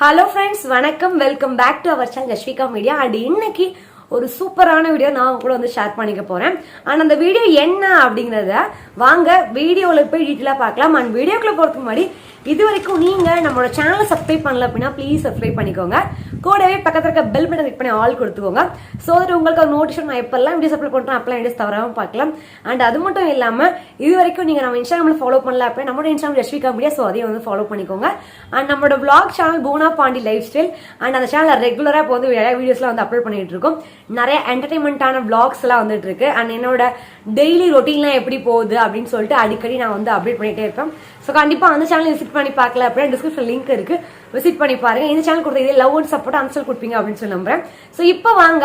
Hello friends, வணக்கம். Welcome back to our channel Jasvika media. And இன்னைக்கு ஒரு சூப்பரான வீடியோ நான் கூட வந்து ஷேர் பண்ணிக்க போறேன். அண்ட் அந்த வீடியோ என்ன அப்படிங்கறத வாங்க வீடியோல போய் டீட்டெயிலா பார்க்கலாம். அண்ட் வீடியோக்குள்ள போறதுக்கு முன்னாடி இது வரைக்கும் நீங்க நம்மளோட சேனலை சப்ஸ்கிரைப் பண்ணல அப்படின்னா ப்ளீஸ் சப்ஸ்கிரைப் பண்ணிக்கோங்க. கூடவே பக்கத்துல இருக்க பெல் பட்டன் கிளிக் பண்ணி ஆல் கொடுத்துக்கோங்க. ஸோ தட் உங்களுக்கு ஒரு நோட்டிஃபிகேஷன் நான் எப்பெல்லாம் வீடியோஸ் அப்லோட் பண்றேன் அப்பெல்லாம் வீடியோஸ் தவறாம பார்க்கலாம். அண்ட் அது மட்டும் இல்லாம இது வரைக்கும் நீங்க நம்ம இன்ஸ்டாகிராம்ல ஃபாலோ பண்ணல அப்படின்னா நம்மளோட இன்ஸ்டாகிராம் ஜஸ்விகா மீடியா, ஸோ அதையும் வந்து ஃபாலோ பண்ணிக்கோங்க. அண்ட் நம்மளோட vlog channel Poona Pandi lifestyle, and அந்த சேனல் ரெகுலரா இப்போ வந்து நிறைய வீடியோஸ்லாம் வந்து அப்லோட் பண்ணிட்டு இருக்கோம். நிறைய என்டர்டைன்மெண்டான பிளாக்ஸ் எல்லாம் வந்துட்டு இருக்கு. அண்ட் என்னோட டெய்லி ரொட்டீன்லாம் எப்படி போகுது அப்படின்னு சொல்லிட்டு அடிக்கடி நான் வந்து அப்டேட் பண்ணிட்டே இருப்பேன். ஸோ கண்டிப்பா அந்த சேனல் விசிட் பண்ணி பார்க்கல அப்படின்னா டிஸ்கிரிப்ஷன் லிங்க் இருக்கு, விசிட் பண்ணி பாருங்க. இந்த சேனல் கொடுத்த இதே லவ் அண்ட் சப்போர்ட் அன்சல் கொடுப்பீங்க அப்படின்னு சொல்லி நம்புறேன். ஸோ இப்போ வாங்க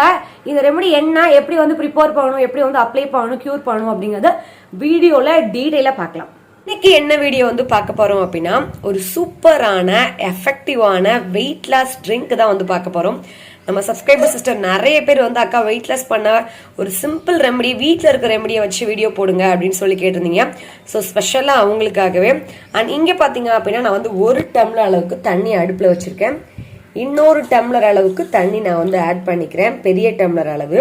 இந்த ரெமெடி என்ன, எப்படி வந்து ப்ரிப்பேர் பண்ணணும், எப்படி வந்து அப்ளை பண்ணணும், கியூர் பண்ணணும் அப்படிங்கறத வீடியோல டீடைலா பார்க்கலாம். இன்னைக்கு என்ன வீடியோ வந்து பார்க்க போறோம் அப்படின்னா ஒரு சூப்பரான எஃபெக்டிவான வெயிட் லாஸ் ட்ரிங்க் தான் வந்து பார்க்க போறோம். நம்ம சப்ஸ்கிரைபர் சிஸ்டர் நிறைய பேர் வந்து அக்கா வெயிட் லாஸ் பண்ண ஒரு சிம்பிள் ரெமடி, வீட்டில் இருக்க ரெமடியை வச்சு வீடியோ போடுங்க அப்படின்னு சொல்லி கேட்டிருந்தீங்க. ஸோ ஸ்பெஷலாக அவங்களுக்காகவே. அண்ட் இங்கே பார்த்தீங்க அப்படின்னா நான் வந்து 1 டம்ளர் அளவுக்கு தண்ணி அடுப்பில் வச்சுருக்கேன். இன்னொரு டம்ளர் அளவுக்கு தண்ணி நான் வந்து ஆட் பண்ணிக்கிறேன், பெரிய டம்ளர் அளவு.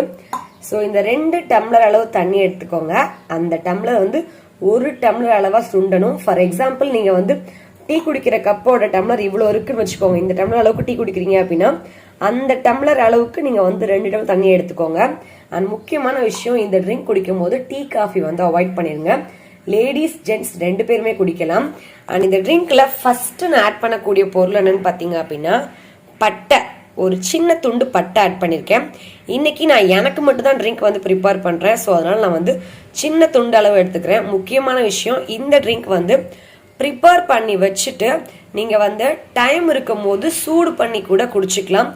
ஸோ இந்த 2 டம்ளர் அளவு தண்ணி எடுத்துக்கோங்க. அந்த டம்ளர் வந்து 1 டம்ளர் அளவாக சுண்டணும். ஃபார் எக்ஸாம்பிள் நீங்கள் வந்து டீ குடிக்கிற கப்போட டம்ளர் இவ்வளோ இருக்குன்னு வச்சுக்கோங்க. இந்த டம்ளர் அளவுக்கு டீ குடிக்கிறீங்க அப்படின்னா அந்த டம்ளர் அளவுக்கு நீங்க வந்து 2 டம்ளர் தண்ணி எடுத்துக்கோங்க. அண்ட் முக்கியமான விஷயம், இந்த ட்ரிங்க் குடிக்கும் போது டீ காஃபி வந்து அவாய்ட் பண்ணிருங்க. லேடிஸ் ஜென்ட்ஸ் 2 பேருமே குடிக்கலாம். அண்ட் இந்த ட்ரிங்க்ல ஃபர்ஸ்ட் நான் ஆட் பண்ணக்கூடிய பொருள் என்னன்னு பாத்தீங்க அப்படின்னா பட்டை, ஒரு சின்ன துண்டு பட்டை ஆட் பண்ணிருக்கேன். இன்னைக்கு நான் எனக்கு மட்டும் தான் ட்ரிங்க் வந்து ப்ரிப்பேர் பண்றேன். ஸோ அதனால நான் வந்து சின்ன துண்டு அளவு எடுத்துக்கிறேன். முக்கியமான விஷயம், இந்த ட்ரிங்க் வந்து ப்ரிப்பேர் பண்ணி வச்சுட்டு நீங்கள் வந்து டைம் இருக்கும் போது சூடு பண்ணி கூட குடிச்சிக்கலாம்.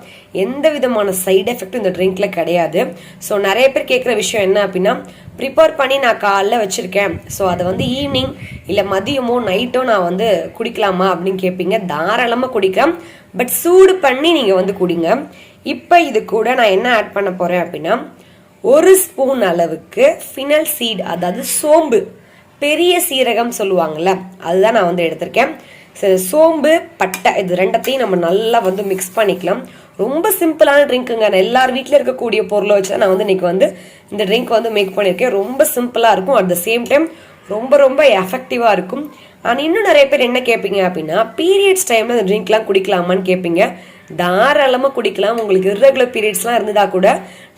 எந்த விதமான சைடு எஃபெக்டும் இந்த ட்ரிங்க்ல கிடையாது. ஸோ நிறைய பேர் கேட்குற விஷயம் என்ன அப்படின்னா, ப்ரிப்பேர் பண்ணி நான் காலைல வச்சிருக்கேன், ஸோ அதை வந்து ஈவினிங் இல்லை மதியமோ நைட்டோ நான் வந்து குடிக்கலாமா அப்படின்னு கேட்பீங்க. தாராளமாக குடிக்கலாம், பட் சூடு பண்ணி நீங்கள் வந்து குடிங்க. இப்போ இது கூட நான் என்ன ஆட் பண்ண போகிறேன் அப்படின்னா 1 ஸ்பூன் அளவுக்கு ஃபினல் சீட், அதாவது சோம்பு, பெரிய சீரகம் சொல்லுவாங்கல்ல, அதுதான் நான் வந்து எடுத்திருக்கேன். சோம்பு, பட்டை, இது 2த்தையும் நம்ம நல்லா வந்து மிக்ஸ் பண்ணிக்கலாம். ரொம்ப சிம்பிளான ட்ரிங்க்குங்க. எல்லார் வீட்டில் இருக்கக்கூடிய பொருளை வச்சு தான் நான் வந்து இன்னைக்கு வந்து இந்த ட்ரிங்க் வந்து மேக் பண்ணியிருக்கேன். ரொம்ப சிம்பிளாக இருக்கும், அட் த சேம் டைம் ரொம்ப ரொம்ப எஃபெக்டிவாக இருக்கும். ஆனால் இன்னும் நிறைய பேர் என்ன கேட்பீங்க அப்படின்னா, பீரியட்ஸ் டைமில் இந்த ட்ரிங்க்லாம் குடிக்கலாமான்னு கேட்பீங்க. தாராளமாக குடிக்கலாம். உங்களுக்கு இர்ரெகுலர் பீரியட்ஸ்லாம் இருந்ததா கூட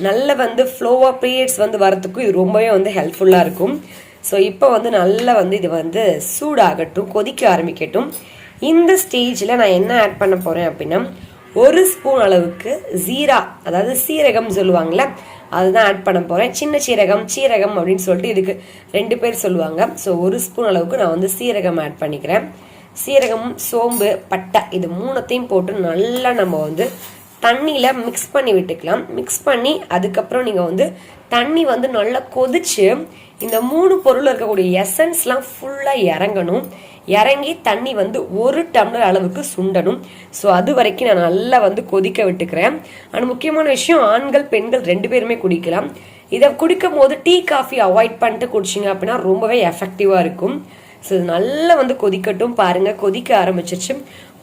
நல்ல வந்து ஃப்ளோவாக பீரியட்ஸ் வந்து வரத்துக்கும் இது ரொம்பவே வந்து ஹெல்ப்ஃபுல்லாக இருக்கும். ஸோ இப்போ வந்து நல்லா வந்து இது வந்து சூடாகட்டும், கொதிக்க ஆரம்பிக்கட்டும். இந்த ஸ்டேஜில் நான் என்ன ஆட் பண்ண போகிறேன் அப்படின்னா 1 ஸ்பூன் அளவுக்கு ஜீரா, அதாவது சீரகம் சொல்லுவாங்கள்ல, அதுதான் ஆட் பண்ண போகிறேன். சின்ன சீரகம், சீரகம் அப்படின்னு சொல்லிட்டு இதுக்கு 2 பேர் சொல்லுவாங்க. ஸோ 1 ஸ்பூன் அளவுக்கு நான் வந்து சீரகம் ஆட் பண்ணிக்கிறேன். சீரகம், சோம்பு, பட்டை, இது 3த்தையும் போட்டு நல்லா நம்ம வந்து தண்ணியில் மிக்ஸ் பண்ணி விட்டுக்கலாம். மிக்ஸ் பண்ணி அதுக்கப்புறம் நீங்கள் வந்து தண்ணி வந்து நல்லா கொதிச்சு இந்த 3 பொருள் இருக்கக்கூடிய எசன்ஸ்லாம் ஃபுல்லாக இறங்கணும். இறங்கி தண்ணி வந்து 1 டம்ளர் அளவுக்கு சுண்டணும். ஸோ அது வரைக்கும் நான் நல்லா வந்து கொதிக்க விட்டுக்கிறேன். ஆனால் முக்கியமான விஷயம், ஆண்கள் பெண்கள் 2 பேருமே குடிக்கலாம். இதை குடிக்கும் போது டீ காஃபி அவாய்ட் பண்ணிட்டு குடிச்சிங்க அப்படின்னா ரொம்பவே எஃபெக்டிவாக இருக்கும். ஸோ இது நல்லா வந்து கொதிக்கட்டும். பாருங்கள், கொதிக்க ஆரம்பிச்சிருச்சு.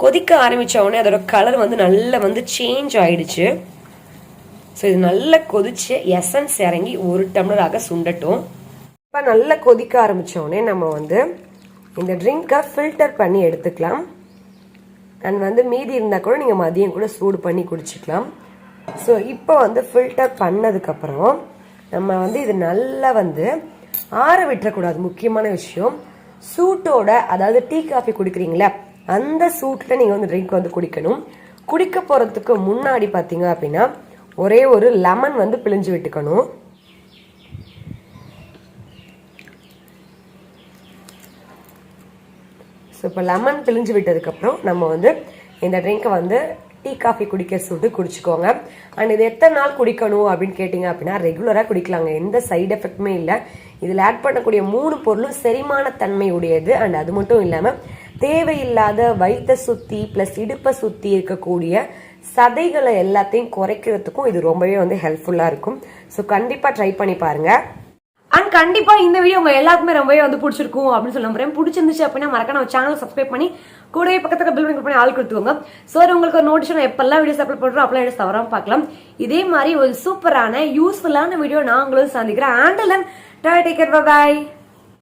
கொதிக்க ஆரம்பித்த உடனே அதோட கலர் வந்து நல்லா வந்து சேஞ்ச் ஆயிடுச்சு. ஸோ இது நல்லா கொதிச்சு எசன்ஸ் இறங்கி 1 டம்ளராக சுண்டட்டும். இப்போ நல்லா கொதிக்க ஆரம்பித்த உடனே நம்ம வந்து இந்த ட்ரிங்கை ஃபில்டர் பண்ணி எடுத்துக்கலாம். அண்ட் வந்து மீதி இருந்தால் கூட நீங்கள் மதியம் கூட சூடு பண்ணி குடிச்சிக்கலாம். ஸோ இப்போ வந்து ஃபில்டர் பண்ணதுக்கப்புறம் நம்ம வந்து இது நல்லா வந்து ஆற விட்டுறக்கூடாது. முக்கியமான விஷயம், சூட்டோட, அதாவது டீ காஃபி குடிக்கிறீங்களா அந்த சூட்டில் நீங்கள் வந்து ட்ரிங்க் வந்து குடிக்கணும். குடிக்க போகிறதுக்கு முன்னாடி பார்த்தீங்க அப்படின்னா ஒரே ஒரு லெமன் வந்து பிழிஞ்சு விட்டுக்கணும். ஸோ இப்போ லெமன் பிழிஞ்சு விட்டதுக்கப்புறம் நம்ம வந்து இந்த ட்ரிங்கை வந்து டீ காஃபி குடிக்க சூட்டு குடிச்சுக்கோங்க. அண்ட் இது எத்தனை நாள் குடிக்கணும் அப்படின்னு கேட்டிங்க அப்படின்னா ரெகுலராக குடிக்கலாங்க, எந்த சைடு எஃபெக்ட்டுமே இல்லை. இதில் ஆட் பண்ணக்கூடிய 3 பொருளும் செரிமான தன்மை உடையது. அண்ட் அது மட்டும் இல்லாமல் தேவையில்லாத வயிற்றை சுற்றி ப்ளஸ் இடுப்பை சுற்றி இருக்கக்கூடிய சதைகளை எல்லாத்தையும் குறைக்கிறதுக்கும் இது ரொம்பவே வந்து ஹெல்ப்ஃபுல்லாக இருக்கும். ஸோ கண்டிப்பாக ட்ரை பண்ணி பாருங்கள். அண்ட் கண்டிப்பா இந்த வீடியோ உங்க எல்லாருக்குமே ரொம்பவே வந்து பிடிச்சிருக்கும் அப்படின்னு சொல்ல நம்புறேன். பிடிச்சிருந்துச்சு அப்படின்னா மறக்காம நம்ம சேனல் சப்ஸ்கிரைப் பண்ணி கூடவே பக்கத்துல பில் பண்ணி ஆள் கொடுத்துக்கோங்க. ஸோ உங்களுக்கு ஒரு நோட்டிஃபிகேஷன் எப்பெல்லாம் வீடியோஸ் அப்லோட் பண்றோம் அப்பெல்லாம் வீடியோஸ் தவறாம பார்க்கலாம். இதே மாதிரி ஒரு சூப்பரான யூஸ்ஃபுல்லான வீடியோ நான் உங்களுக்கு சந்திக்கிறேன். And then take care, by.